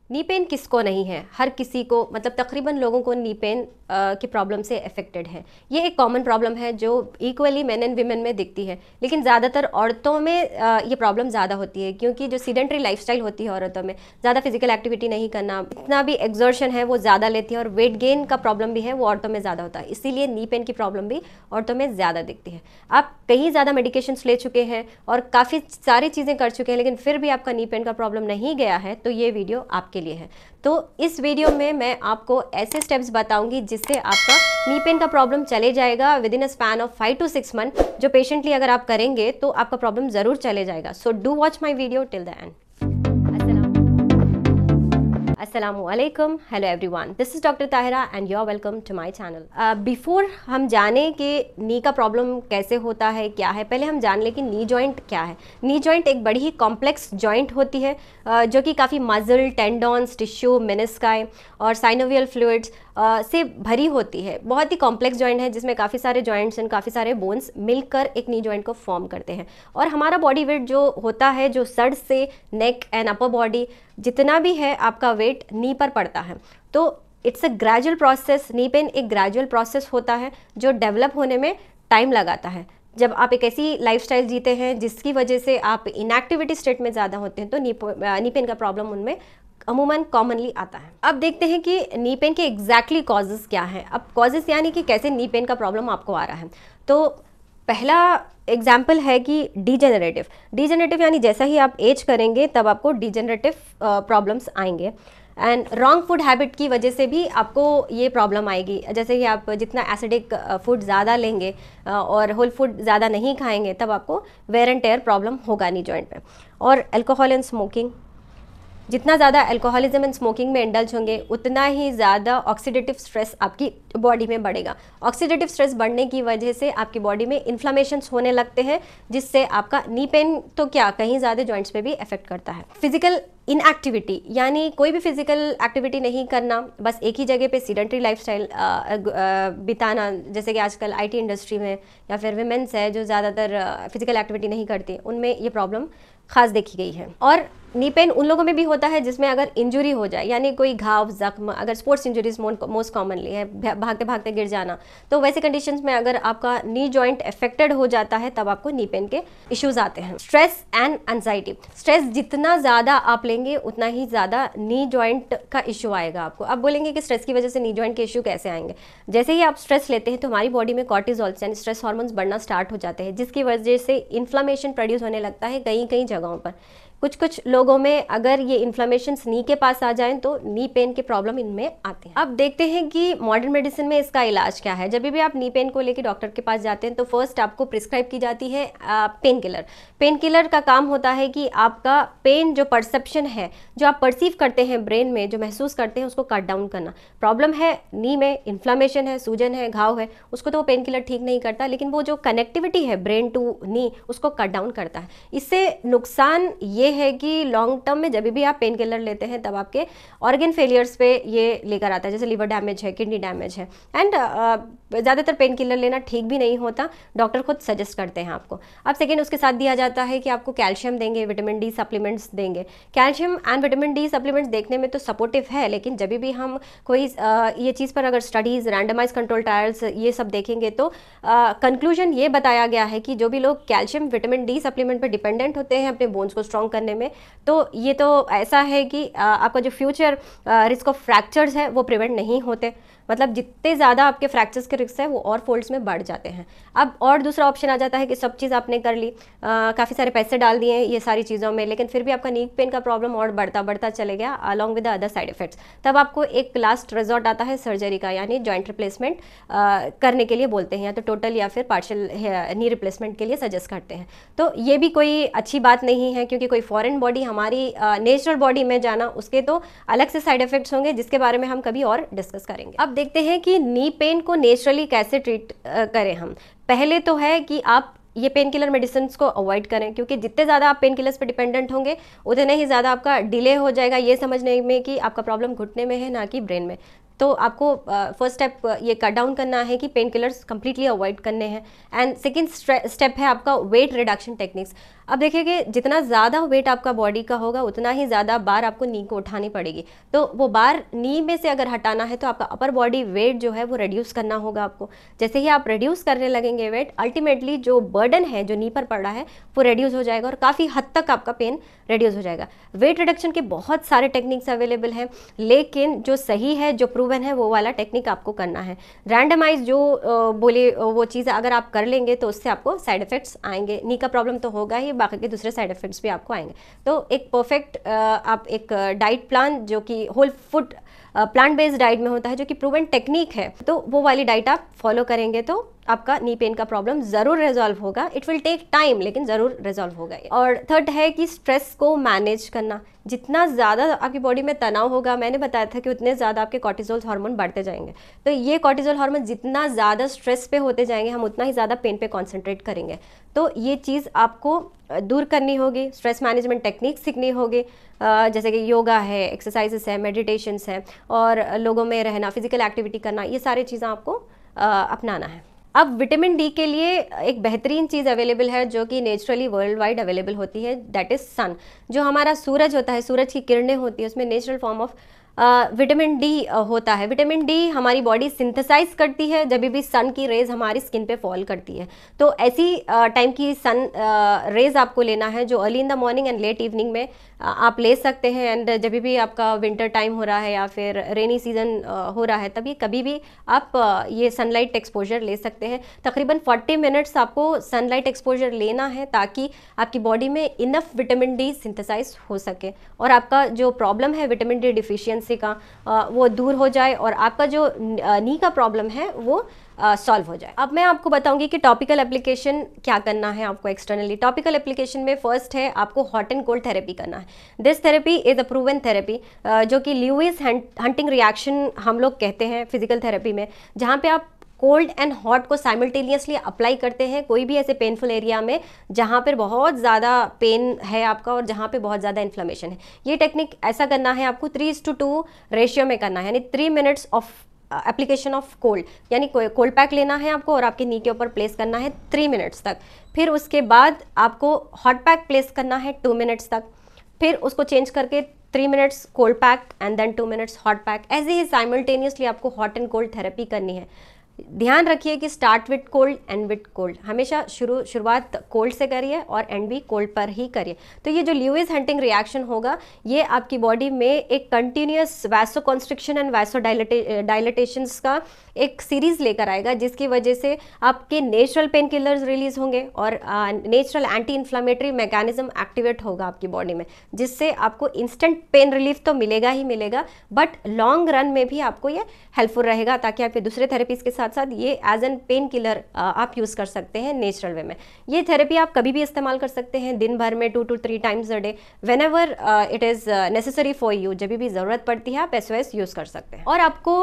Knee pain किसको नहीं है, हर किसी को, मतलब तकरीबन लोगों को नी पेन की प्रॉब्लम से अफेक्टेड है। ये एक कॉमन प्रॉब्लम है जो इक्वली मेन एंड वीमेन में दिखती है, लेकिन ज़्यादातर औरतों में ये प्रॉब्लम ज़्यादा होती है, क्योंकि जो सीडेंटरी लाइफस्टाइल होती है औरतों में, ज़्यादा फिजिकल एक्टिविटी नहीं करना, इतना भी एक्सर्शन है वो ज़्यादा लेती है, और वेट गेन का प्रॉब्लम भी है वो औरतों में ज़्यादा होता है, इसीलिए नी पेन की प्रॉब्लम भी औरतों में ज़्यादा दिखती है। आप कहीं ज़्यादा मेडिकेशंस ले चुके हैं और काफ़ी सारी चीज़ें कर चुके हैं, लेकिन फिर भी आपका नी पेन का प्रॉब्लम नहीं गया है, तो ये वीडियो आपके लिए है। तो इस वीडियो में मैं आपको ऐसे स्टेप्स बताऊंगी जिससे आपका नी पेन का प्रॉब्लम चले जाएगा with in a span of 5 to 6 month. जो पेशेंटली अगर आप करेंगे तो आपका प्रॉब्लम ज़रूर चले जाएगा। So do watch my video till the end. Assalamualaikum, hello everyone, this is Dr. Tahira and you're welcome to my channel. Before हम जाने कि नी का प्रॉब्लम कैसे होता है, क्या है, पहले हम जान लें कि नी जॉइंट क्या है। नी जॉइंट एक बड़ी ही कॉम्प्लेक्स जॉइंट होती है जो कि काफ़ी मसल, टेंडॉन्स, टिश्यू, मेनिस्काई और साइनोवियल फ्लूइड्स से भरी होती है। बहुत ही कॉम्प्लेक्स जॉइंट है जिसमें काफ़ी सारे जॉइंट्स एंड काफ़ी सारे बोन्स मिलकर एक नी जॉइंट को फॉर्म करते हैं। और हमारा बॉडी वेट जो होता है, जो सर से नेक एंड अपर बॉडी जितना भी है, आपका वेट नी पर पड़ता है। तो it's a gradual process. Knee pain एक ग्रेजुअल प्रोसेस होता है जो डेवलप होने में टाइम लगाता है। जब आप एक ऐसी लाइफस्टाइल जीते हैं जिसकी वजह से आप इनएक्टिविटी स्टेट में ज़्यादा होते हैं, तो नी पेन का प्रॉब्लम उनमें अमूमन कॉमनली आता है। अब देखते हैं कि नी पेन के एग्जैक्टली कॉजेज़ क्या है। अब कॉजेज़ यानी कि कैसे नी पेन का प्रॉब्लम आपको आ रहा है। तो पहला एग्जाम्पल है कि डिजेनरेटिव यानी जैसा ही आप एज करेंगे तब आपको डिजेनरेटिव प्रॉब्लम्स आएंगे। एंड रॉन्ग फूड हैबिट की वजह से भी आपको ये प्रॉब्लम आएगी। जैसे कि आप जितना एसिडिक फूड ज़्यादा लेंगे और होल फूड ज़्यादा नहीं खाएंगे, तब आपको वेयर एंड टेयर प्रॉब्लम होगा नी जॉइंट पे। और अल्कोहल एंड स्मोकिंग, जितना ज़्यादा अल्कोहलिज्म एंड स्मोकिंग में इंडल्ज होंगे उतना ही ज़्यादा ऑक्सीडेटिव स्ट्रेस आपकी बॉडी में बढ़ेगा। ऑक्सीडेटिव स्ट्रेस बढ़ने की वजह से आपकी बॉडी में इन्फ्लामेशंस होने लगते हैं, जिससे आपका नी पेन तो क्या, कहीं ज़्यादा जॉइंट्स पे भी अफेक्ट करता है। फिजिकल इनएक्टिविटी यानी कोई भी फिजिकल एक्टिविटी नहीं करना, बस एक ही जगह पे सीडेंटरी लाइफस्टाइल बिताना, जैसे कि आजकल आईटी इंडस्ट्री में या फिर विमेंस है जो ज़्यादातर फिजिकल एक्टिविटी नहीं करती, उनमें ये प्रॉब्लम खास देखी गई है। और नी पेन उन लोगों में भी होता है जिसमें अगर इंजरी हो जाए, यानी कोई घाव, जख्म, अगर स्पोर्ट्स इंजरीज मोस्ट कॉमनली है, भागते भागते गिर जाना, तो वैसे कंडीशंस में अगर आपका नी जॉइंट अफेक्टेड हो जाता है तब आपको नी पेन के इश्यूज आते हैं। स्ट्रेस एंड एंजाइटी, स्ट्रेस जितना ज़्यादा आप लेंगे उतना ही ज़्यादा नी जॉइंट का इशू आएगा आपको। आप बोलेंगे कि स्ट्रेस की वजह से नी जॉइंट के इशू कैसे आएंगे। जैसे ही आप स्ट्रेस लेते हैं तो हमारी बॉडी में कॉर्टिसोल यानी स्ट्रेस हार्मोन्स बढ़ना स्टार्ट हो जाते हैं, जिसकी वजह से इन्फ्लामेशन प्रोड्यूस होने लगता है कई कई जगहों पर। कुछ लोगों में अगर ये इन्फ्लामेशंस नी के पास आ जाएं तो नी पेन के प्रॉब्लम इनमें आते हैं। अब देखते हैं कि मॉडर्न मेडिसिन में इसका इलाज क्या है। जब भी आप नी पेन को लेकर डॉक्टर के पास जाते हैं तो फर्स्ट आपको प्रिस्क्राइब की जाती है पेन किलर। पेन किलर का काम होता है कि आपका पेन जो परसेप्शन है, जो आप परसीव करते हैं ब्रेन में, जो महसूस करते हैं, उसको कट डाउन करना। प्रॉब्लम है नी में, इन्फ्लामेशन है, सूजन है, घाव है, उसको तो वो पेन किलर ठीक नहीं करता, लेकिन वो जो कनेक्टिविटी है ब्रेन टू नी, उसको कट डाउन करता है। इससे नुकसान ये है कि लॉन्ग टर्म में जब भी आप पेन किलर लेते हैं तब आपके ऑर्गन फेलियर्स पे ये लेकर आता है, जैसे लिवर डैमेज है, किडनी डैमेज है। एंड ज़्यादातर पेन किलर लेना ठीक भी नहीं होता, डॉक्टर खुद सजेस्ट करते हैं आपको। अब सेकेंड उसके साथ दिया जाता है कि आपको कैल्शियम देंगे, विटामिन डी सप्लीमेंट्स देंगे। Calcium and vitamin D supplements देखने में तो सपोर्टिव है, लेकिन जब भी हम कोई ये चीज़ पर अगर स्टडीज़, रैंडमाइज कंट्रोल ट्रायल्स ये सब देखेंगे तो कंक्लूजन ये बताया गया है कि जो भी लोग कैल्शियम, विटामिन डी सप्लीमेंट पर डिपेंडेंट होते हैं अपने बोन्स को स्ट्रॉन्ग करने में, तो ये तो ऐसा है कि आपका जो फ्यूचर रिस्क ऑफ फ्रैक्चर्स है वो प्रिवेंट नहीं होते। मतलब जितने ज़्यादा आपके फ्रैक्चर्स के रिस्क है वो और फोल्ड्स में बढ़ जाते हैं। अब और दूसरा ऑप्शन आ जाता है कि सब चीज़ आपने कर ली, काफ़ी सारे पैसे डाल दिए ये सारी चीज़ों में, लेकिन फिर भी आपका नी पेन का प्रॉब्लम और बढ़ता चले गया along with the other side effects. तब आपको एक लास्ट रिजॉर्ट आता है सर्जरी का, यानी जॉइंट रिप्लेसमेंट करने के लिए बोलते हैं, या तो टोटल या फिर पार्शियल नी रिप्लेसमेंट के लिए सजेस्ट करते हैं। तो ये भी कोई अच्छी बात नहीं है, क्योंकि कोई फॉरेन बॉडी हमारी नेचुरल बॉडी में जाना, उसके तो अलग से साइड इफेक्ट्स होंगे जिसके बारे में हम कभी और डिस्कस करेंगे। अब देखते हैं कि नी पेन को नेचुरली कैसे ट्रीट करें हम। पहले तो है कि आप ये पेन किलर मेडिसिन को अवॉइड करें, क्योंकि जितने ज़्यादा आप पेन किलर्स पर डिपेंडेंट होंगे उतने ही ज़्यादा आपका डिले हो जाएगा ये समझने में कि आपका प्रॉब्लम घुटने में है ना कि ब्रेन में। तो आपको फर्स्ट स्टेप ये कट डाउन करना है कि पेन किलर्स कंप्लीटली अवॉइड करने हैं। एंड सेकेंड स्टेप है आपका वेट रिडक्शन टेक्निक्स। अब देखिए कि जितना ज़्यादा वेट आपका बॉडी का होगा उतना ही ज़्यादा बार आपको नी को उठानी पड़ेगी। तो वो बार नी में से अगर हटाना है तो आपका अपर बॉडी वेट जो है वो रिड्यूस करना होगा आपको। जैसे ही आप रिड्यूस करने लगेंगे वेट, अल्टीमेटली जो बर्डन है जो नी पर पड़ रहा है वो रिड्यूस हो जाएगा और काफ़ी हद तक आपका पेन रिड्यूस हो जाएगा। वेट रिडक्शन के बहुत सारे टेक्निक्स अवेलेबल हैं, लेकिन जो सही है, जो प्रूवन है, वो वाला टेक्निक आपको करना है। रैंडमाइज जो बोले वो चीज़ अगर आप कर लेंगे तो उससे आपको साइड इफेक्ट्स आएंगे। नी का प्रॉब्लम तो होगा ही, बाकी के दूसरे साइड इफेक्ट्स भी आपको आएंगे। तो एक परफेक्ट आप एक डाइट प्लान जो कि whole food plant based diet में होता है, जो कि प्रूवन टेक्निक है, तो वो वाली डाइट आप फॉलो करेंगे तो आपका नी पेन का प्रॉब्लम ज़रूर रिजॉल्व होगा। इट विल टेक टाइम, लेकिन ज़रूर रिजॉल्व होगा। और थर्ड है कि स्ट्रेस को मैनेज करना। जितना ज़्यादा आपकी बॉडी में तनाव होगा, मैंने बताया था कि उतने ज़्यादा आपके कॉर्टिसोल हार्मोन बढ़ते जाएंगे। तो ये कॉर्टिसोल हार्मोन जितना ज़्यादा स्ट्रेस पे होते जाएंगे, हम उतना ही ज़्यादा पेन पे कॉन्सेंट्रेट करेंगे। तो ये चीज़ आपको दूर करनी होगी, स्ट्रेस मैनेजमेंट टेक्निक सीखनी होगी, जैसे कि योगा है, एक्सरसाइजेस है, मेडिटेशंस है, और लोगों में रहना, फिजिकल एक्टिविटी करना, ये सारी चीज़ें आपको अपनाना है। अब विटामिन डी के लिए एक बेहतरीन चीज़ अवेलेबल है जो कि नेचुरली वर्ल्ड वाइड अवेलेबल होती है, दैट इज़ सन। जो हमारा सूरज होता है, सूरज की किरणें होती है, उसमें natural form of vitamin D होता है। विटामिन डी हमारी बॉडी सिंथेसाइज करती है जब भी सन की रेज हमारी स्किन पे फॉल करती है। तो ऐसी टाइम की सन रेज आपको लेना है जो early in the morning and let evening में आप ले सकते हैं। एंड जब भी आपका विंटर टाइम हो रहा है या फिर रेनी सीजन हो रहा है, तभी कभी भी आप ये सनलाइट एक्सपोजर ले सकते हैं। तकरीबन 40 मिनट्स आपको सनलाइट एक्सपोजर लेना है ताकि आपकी बॉडी में इनफ विटामिन डी सिंथेसाइज हो सके और आपका जो प्रॉब्लम है विटामिन डी डिफिशियंसी का वो दूर हो जाए और आपका जो नी का प्रॉब्लम है वो सॉल्व हो जाए। अब मैं आपको बताऊंगी कि टॉपिकल एप्लीकेशन क्या करना है आपको एक्सटर्नली। टॉपिकल एप्लीकेशन में फर्स्ट है आपको हॉट एंड कोल्ड थेरेपी करना है। This therapy is a proven therapy जो कि ल्यूइस हंटिंग रिएक्शन हम लोग कहते हैं फिजिकल थेरेपी में, जहाँ पे आप कोल्ड एंड हॉट को साइमल्टेनियसली अप्लाई करते हैं कोई भी ऐसे पेनफुल एरिया में जहाँ पर बहुत ज़्यादा पेन है आपका और जहाँ पे बहुत ज़्यादा इन्फ्लेमेशन है। ये टेक्निक ऐसा करना है आपको 3:2 रेशियो में करना है, यानी 3 minutes of application of cold, यानी कोल्ड पैक लेना है आपको और आपके नी के ऊपर प्लेस करना है 3 मिनट्स तक। फिर उसके बाद आपको हॉट पैक प्लेस करना है 2 मिनट्स तक, फिर उसको चेंज करके 3 minutes cold pack and then 2 minutes hot pack. ऐसे ही साइमल्टेनियसली आपको हॉट एंड कोल्ड थेरेपी करनी है। ध्यान रखिए कि start with cold end with cold, हमेशा शुरुआत कोल्ड से करिए और एंड भी कोल्ड पर ही करिए। तो ये जो ल्यूइस हंटिंग रिएक्शन होगा ये आपकी बॉडी में एक continuous vaso constriction and vaso डायलेटेशंस का एक सीरीज लेकर आएगा, जिसकी वजह से आपके नेचुरल पेन किलर्स रिलीज होंगे और natural anti inflammatory mechanism activate होगा आपकी बॉडी में, जिससे आपको इंस्टेंट पेन रिलीफ तो मिलेगा ही मिलेगा, बट लॉन्ग रन में भी आपको ये हेल्पफुल रहेगा ताकि आपके दूसरे थेरेपीज के साथ साथ ये एज एन पेन किलर आप यूज़ कर सकते हैं नेचुरल वे में। ये थेरेपी आप कभी भी इस्तेमाल कर सकते हैं दिन भर में 2 to 3 times a day, whenever it is necessary for you. जब भी ज़रूरत पड़ती है आप SOS यूज़ कर सकते हैं। और आपको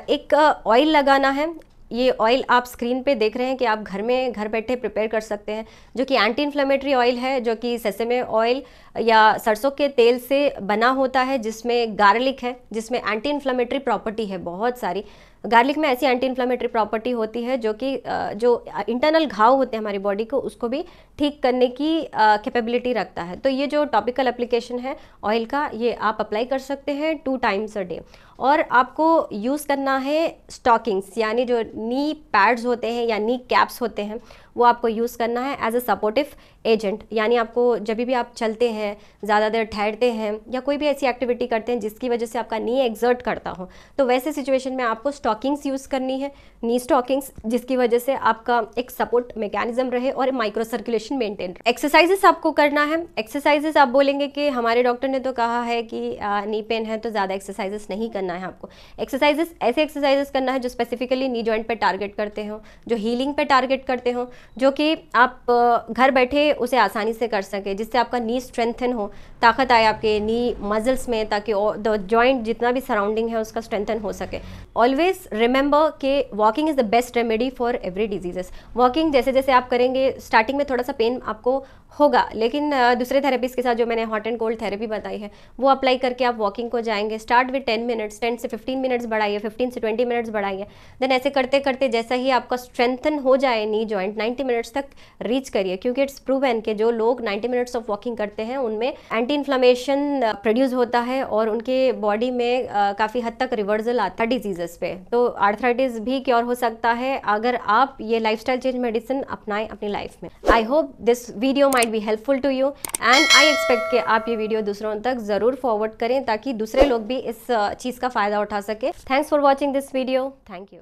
एक ऑयल लगाना है। ये ऑयल आप स्क्रीन पे देख रहे हैं कि आप घर बैठे प्रिपेयर कर सकते हैं, जो कि एंटी इन्फ्लेमेटरी ऑयल है, जो कि सेसेमे ऑयल या सरसों के तेल से बना होता है, जिसमें गार्लिक है, जिसमें एंटी इन्फ्लेमेटरी प्रॉपर्टी है बहुत सारी। गार्लिक में ऐसी एंटी इन्फ्लेमेटरी प्रॉपर्टी होती है जो कि जो इंटरनल घाव होते हैं हमारी बॉडी को उसको भी ठीक करने की कैपेबिलिटी रखता है। तो ये जो टॉपिकल एप्लीकेशन है ऑयल का, ये आप अप्लाई कर सकते हैं 2 टाइम्स अ डे। और आपको यूज़ करना है स्टॉकिंग्स, यानी जो नी पैड्स होते हैं या नी कैप्स होते हैं वो आपको यूज़ करना है एज अ सपोर्टिव एजेंट। यानी आपको जब भी आप चलते हैं, ज़्यादा देर ठहरते हैं या कोई भी ऐसी एक्टिविटी करते हैं जिसकी वजह से आपका नी एक्सर्ट करता हो, तो वैसे सिचुएशन में आपको स्टॉकिंग्स यूज़ करनी है, नी स्टॉकिंग्स, जिसकी वजह से आपका एक सपोर्ट मैकेनिज्म रहे और माइक्रो सर्कुलेशन मेंटेन रहे। एक्सरसाइजेस आपको करना है। एक्सरसाइजेस आप बोलेंगे कि हमारे डॉक्टर ने तो कहा है कि नी पेन है तो ज़्यादा एक्सरसाइजेस नहीं करना है आपको। एक्सरसाइजेस ऐसे एक्सरसाइजेस करना है जो स्पेसिफिकली नी जॉइंट पे टारगेट करते हो, जो हीलिंग पे टारगेट करते हो, जो कि आप घर बैठे उसे आसानी से कर सके, जिससे आपका नी स्ट्रेंथन हो, ताकत आए आपके नी मसल्स में, ताकि जॉइंट जितना भी सराउंडिंग है उसका स्ट्रेंथन हो सके। ऑलवेज रिमेंबर कि walking is the best remedy for every diseases. Walking जैसे जैसे आप करेंगे, स्टार्टिंग में थोड़ा सा पेन आपको होगा, लेकिन दूसरे थेरेपिस्ट के साथ जो मैंने हॉट एंड कोल्ड थेरेपी बताई है वो अप्लाई करके आप वॉकिंग को जाएंगे। स्टार्ट विद 10 मिनट्स, 10 से 15 मिनट्स बढ़ाइए, 15 से 20 मिनट्स बढ़ाइए। देन ऐसे करते करते जैसा ही आपका स्ट्रेंथन हो जाए नी जॉइंट, 90 मिनट्स तक रीच करिए, क्योंकि इट्स प्रूवन कि जो लोग 90 मिनट्स ऑफ वॉकिंग करते हैं उनमें एंटी इन्फ्लेमेशन प्रोड्यूस होता है और उनके बॉडी में काफ़ी हद तक रिवर्सल आता है डिजीजेस पे। तो आर्थराइटिस भी क्योर हो सकता है अगर आप ये लाइफस्टाइल चेंज मेडिसिन अपनाएं अपनी लाइफ में। I hope this video might be helpful to you and I expect कि आप ये वीडियो दूसरों तक ज़रूर फॉरवर्ड करें ताकि दूसरे लोग भी इस चीज़ का फ़ायदा उठा सके। Thanks for watching this video. Thank you.